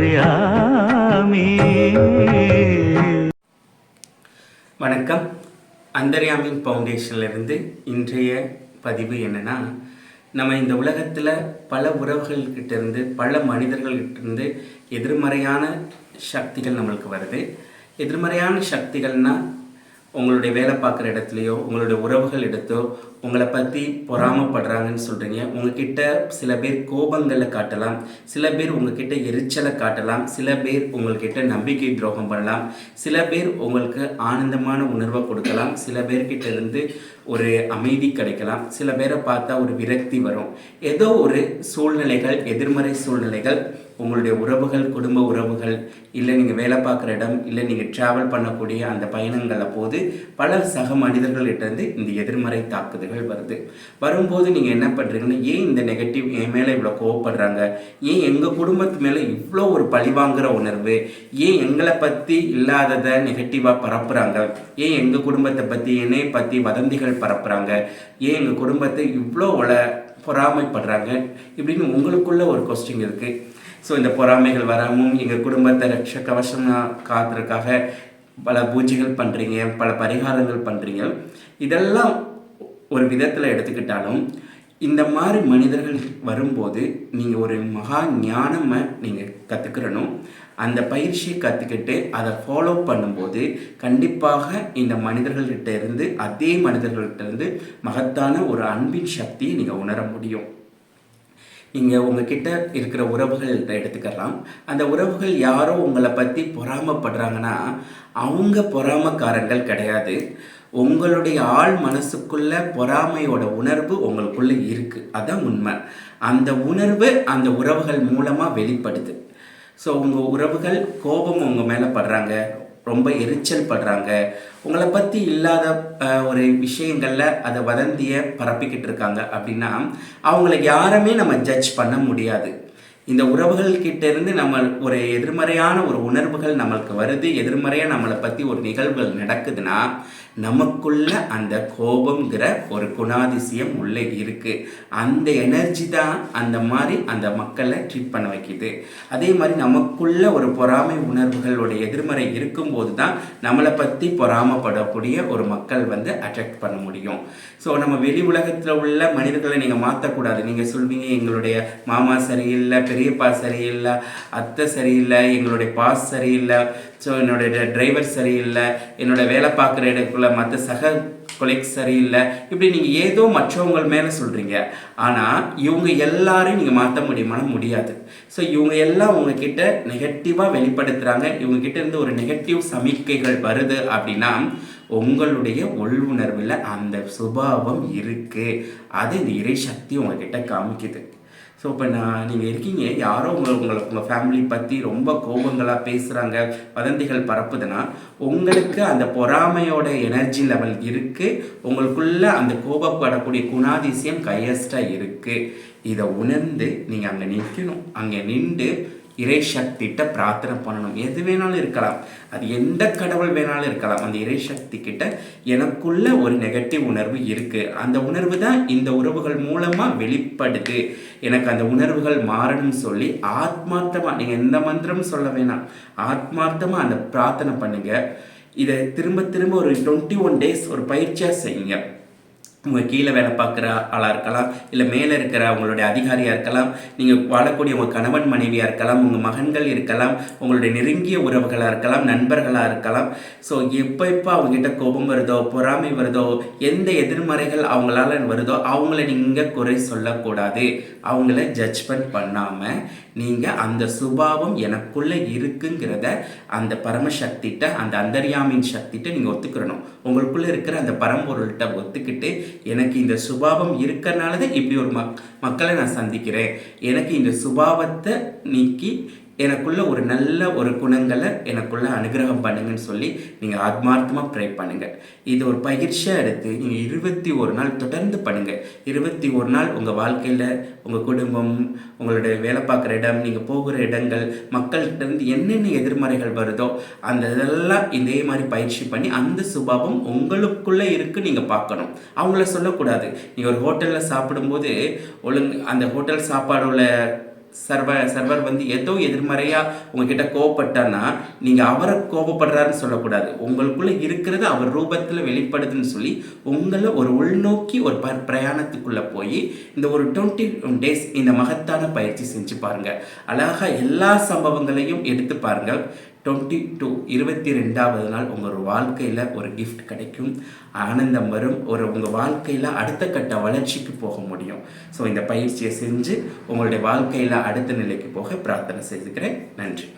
அந்தர்யாமி. வணக்கம். அந்தர்யாமின் ஃபவுண்டேஷன்லேருந்து இன்றைய பதிவு என்னென்னா, நம்ம இந்த உலகத்தில் பல உறவுகள்கிட்டேருந்து பல மனிதர்கள்கிட்டேருந்து எதிர்மறையான சக்திகள் நம்மளுக்கு வருது. எதிர்மறையான சக்திகள்னால் உங்களுடைய வேலை பார்க்குற இடத்துலையோ உங்களுடைய உறவுகள் இடத்தோ உங்களை பற்றி பொறாமப்படுறாங்கன்னு சொல்கிறீங்க. உங்ககிட்ட சில பேர் கோபங்களை காட்டலாம், சில பேர் உங்ககிட்ட எரிச்சலை காட்டலாம், சில பேர் உங்கள்கிட்ட நம்பிக்கை துரோகம் பண்ணலாம், சில பேர் உங்களுக்கு ஆனந்தமான உணர்வை கொடுக்கலாம், சில பேர்கிட்ட இருந்து ஒரு அமைதி கிடைக்கலாம், சில பேரை பார்த்தா ஒரு விரக்தி வரும். ஏதோ ஒரு சூழ்நிலைகள், எதிர்மறை சூழ்நிலைகள் உங்களுடைய உறவுகள், குடும்ப உறவுகள், இல்லை நீங்கள் வேலை பார்க்குற இடம், இல்லை நீங்கள் ட்ராவல் பண்ணக்கூடிய அந்த பயணங்களை போது பல சக மனிதர்கள்கிட்டேருந்து இந்த எதிர்மறை தாக்குதல்கள் வரும்போது நீங்கள் என்ன பண்ணுறீங்கன்னா, ஏன் இந்த நெகட்டிவ் என் மேலே இவ்வளோ கோவப்படுறாங்க, ஏன் எங்கள் குடும்பத்து மேலே இவ்வளோ ஒரு பழிவாங்கிற உணர்வு, ஏன் எங்களை பற்றி இல்லாததை நெகட்டிவாக பரப்புகிறாங்க, ஏன் எங்கள் குடும்பத்தை பற்றி என்னை பற்றி வதந்திகள் பரப்புகிறாங்க, ஏன் எங்கள் குடும்பத்தை இவ்வளோ பொறாமைப்படுறாங்க இப்படின்னு உங்களுக்குள்ள ஒரு கொஸ்டின் இருக்குது. ஸோ இந்த பொறாமைகள் வராமல் எங்கள் குடும்பத்தை ரட்ச கவசமாக காத்துறதுக்காக பல பூஜைகள் பண்ணுறீங்க, பல பரிகாரங்கள் பண்ணுறீங்க. இதெல்லாம் ஒரு விதத்தில் எடுத்துக்கிட்டாலும் இந்த மாதிரி மனிதர்கள் வரும்போது நீங்கள் ஒரு மகா ஞானமை நீங்கள் கற்றுக்கிறணும். அந்த பயிற்சியை கற்றுக்கிட்டு அதை ஃபாலோ பண்ணும்போது கண்டிப்பாக இந்த மனிதர்கள்கிட்ட இருந்து, அதே மனிதர்கள்கிட்ட இருந்து மகத்தான ஒரு அன்பின் சக்தியை நீங்கள் உணர முடியும். நீங்கள் உங்ககிட்ட இருக்கிற உறவுகள்கிட்ட எடுத்துக்கலாம். அந்த உறவுகள் யாரோ உங்களை பற்றி பொறாமப்படுறாங்கன்னா அவங்க பொறாமக்காரங்கள் கிடையாது. உங்களுடைய ஆள் மனசுக்குள்ள பொறாமையோட உணர்வு உங்களுக்குள்ள இருக்குது. அதுதான் உண்மை. அந்த உணர்வு அந்த உறவுகள் மூலமாக வெளிப்படுது. ஸோ உங்கள் உறவுகள் கோபம் உங்கள் மேலே படுறாங்க, ரொம்ப எரிச்சல் படுறாங்க, உங்களை பற்றி இல்லாத ஒரு விஷயங்களில் அதை வதந்தியை பரப்பிக்கிட்டு இருக்காங்க அப்படின்னா அவங்கள யாருமே நம்ம ஜட்ஜ் பண்ண முடியாது. இந்த உறவுகள்கிட்ட இருந்து நம்ம ஒரு எதிர்மறையான ஒரு உணர்வுகள் நம்மளுக்கு வருது, எதிர்மறையாக நம்மளை பற்றி ஒரு நிகழ்வுகள் நடக்குதுன்னா நமக்குள்ள அந்த கோபம்ங்கிற ஒரு குணாதிசயம் உள்ளே இருக்குது. அந்த எனர்ஜி தான் அந்த மாதிரி அந்த மக்களை ட்ரீட் பண்ண வைக்கிது. அதே மாதிரி நமக்குள்ள ஒரு பொறாமை உணர்வுகளோட எதிர்மறை இருக்கும்போது தான் நம்மளை பற்றி பொறாமப்படக்கூடிய ஒரு மக்கள் அட்ராக்ட் பண்ண முடியும். ஸோ நம்ம வெளி உலகத்தில் உள்ள மனிதர்களை நீங்கள் மாற்றக்கூடாது. நீங்கள் சொல்வீங்க, எங்களுடைய மாமா சரியில்லை, பெரியப்பா சரியில்லை, அத்தை சரியில்லை, எங்களுடைய பாஸ் சரியில்லை, ஸோ என்னோடய டிரைவர் சரியில்லை, என்னோட வேலை பார்க்குற இடத்துல மற்ற சக கொலீக்ஸ் சரியில்லை, இப்படி நீங்கள் ஏதோ மற்றவங்க மேலே சொல்கிறீங்க. ஆனால் இவங்க எல்லாரையும் நீங்கள் மாற்ற முடியாது. ஸோ இவங்க எல்லாம் உங்ககிட்ட நெகட்டிவாக வெளிப்படுத்துகிறாங்க. இவங்ககிட்ட இருந்து ஒரு நெகட்டிவ் சமிக்கைகள் வருது அப்படின்னா உங்களுடைய உள்ளுணர்வில் அந்த சுபாவம் இருக்குது. அது இந்த இறை சக்தி உங்ககிட்ட காமிக்குது. ஸோ இப்போ நீங்கள் இருக்கீங்க, யாரோ உங்கள் ஃபேமிலி பற்றி ரொம்ப கோபங்களாக பேசுகிறாங்க, வதந்திகள் பரப்புதுன்னா உங்களுக்கு அந்த பொறாமையோட எனர்ஜி லெவல் இருக்குது. உங்களுக்குள்ள அந்த கோபப்படக்கூடிய குணாதிசயம் கையஸ்டாக இருக்குது. இதை உணர்ந்து நீங்கள் அங்கே நிற்கணும். அங்கே நின்று இறை சக்திகிட்ட பிரார்த்தனை பண்ணணும். எது வேணாலும் இருக்கலாம், அது எந்த கடவுள் வேணாலும் இருக்கலாம். அந்த இறை சக்தி கிட்ட எனக்குள்ள ஒரு நெகட்டிவ் உணர்வு இருக்குது, அந்த உணர்வு தான் இந்த உறவுகள் மூலமாக வெளிப்படுது, எனக்கு அந்த உணர்வுகள் மாறணும்னு சொல்லி ஆத்மார்த்தமாக நீங்கள் எந்த மந்திரமும் சொல்ல வேணாம், ஆத்மார்த்தமாக அந்த பிரார்த்தனை பண்ணுங்க. இதை திரும்ப திரும்ப ஒரு 21 days ஒரு பயிற்சியாக செய்யுங்க. உங்கள் கீழே வேலை பார்க்குற ஆளாக இருக்கலாம், இல்லை மேலே இருக்கிற உங்களுடைய அதிகாரியாக இருக்கலாம், நீங்கள் வாழக்கூடிய உங்கள் கணவன் மனைவியாக இருக்கலாம், உங்கள் மகன்கள் இருக்கலாம், உங்களுடைய நெருங்கிய உறவுகளாக இருக்கலாம், நண்பர்களாக இருக்கலாம். ஸோ எப்போ அவங்ககிட்ட கோபம் வருதோ, பொறாமை வருதோ, எந்த எதிர்மறைகள் அவங்களால வருதோ அவங்கள நீங்கள் குறை சொல்லக்கூடாது. அவங்கள ஜட்ஜ்மெண்ட் பண்ணாமல் நீங்கள் அந்த சுபாவம் எனக்குள்ளே இருக்குங்கிறத அந்த பரமசக்திகிட்ட, அந்த அந்தர்யாமின் சக்திகிட்ட நீங்கள் ஒத்துக்கிறணும். உங்களுக்குள்ளே இருக்கிற அந்த பரம்பொருள்கிட்ட ஒத்துக்கிட்டு, எனக்கு இந்த சுபாவம் இருக்கிறனால தான் இப்படி ஒரு மக்களை நான் சந்திக்கிறேன், எனக்கு இந்த சுபாவத்தை நீக்கி எனக்குள்ள ஒரு நல்ல ஒரு குணங்களை எனக்குள்ள அனுகிரகம் பண்ணுங்கன்னு சொல்லி நீங்கள் ஆத்மார்த்தமாக ப்ரே பண்ணுங்கள். இது ஒரு பயிற்சியாக எடுத்து நீங்கள் 21 நாள் தொடர்ந்து பண்ணுங்கள். 21 நாள் உங்கள் வாழ்க்கையில் உங்கள் குடும்பம், உங்களுடைய வேலை பார்க்குற இடம், நீங்கள் போகிற இடங்கள், மக்கள்கிட்டருந்து என்னென்ன எதிர்மறைகள் வருதோ அந்த இதெல்லாம் இதே மாதிரி பயிற்சி பண்ணி அந்த சுபாவம் உங்களுக்குள்ளே இருக்குது நீங்கள் பார்க்கணும். அவங்கள சொல்லக்கூடாது. நீங்கள் ஒரு ஹோட்டலில் சாப்பிடும்போது அந்த ஹோட்டல் சாப்பாடோட சர்வர் வந்து ஏதோ எதிர்மறையாக உங்ககிட்ட கோவப்பட்டான்னா நீங்கள் அவரை கோபப்படுறாருன்னு சொல்லக்கூடாது. உங்களுக்குள்ளே இருக்கிறது அவர் ரூபத்தில் வெளிப்படுதுன்னு சொல்லி உங்களை ஒரு உள்நோக்கி ஒரு பிரயாணத்துக்குள்ளே போய் இந்த ஒரு 20 days இந்த மகத்தான பயிற்சி செஞ்சு பாருங்கள். அழகாக எல்லா சம்பவங்களையும் எடுத்து பாருங்கள். 22வது நாள் உங்கள் வாழ்க்கையில் ஒரு கிஃப்ட் கிடைக்கும், ஆனந்தம் வரும், உங்கள் வாழ்க்கையில் அடுத்த கட்ட வளர்ச்சிக்கு போக முடியும். ஸோ இந்த பயிற்சியை செஞ்சு உங்களுடைய வாழ்க்கையில் அடுத்த நிலைக்கு போக பிரார்த்தனை செய்துக்கிறேன். நன்றி.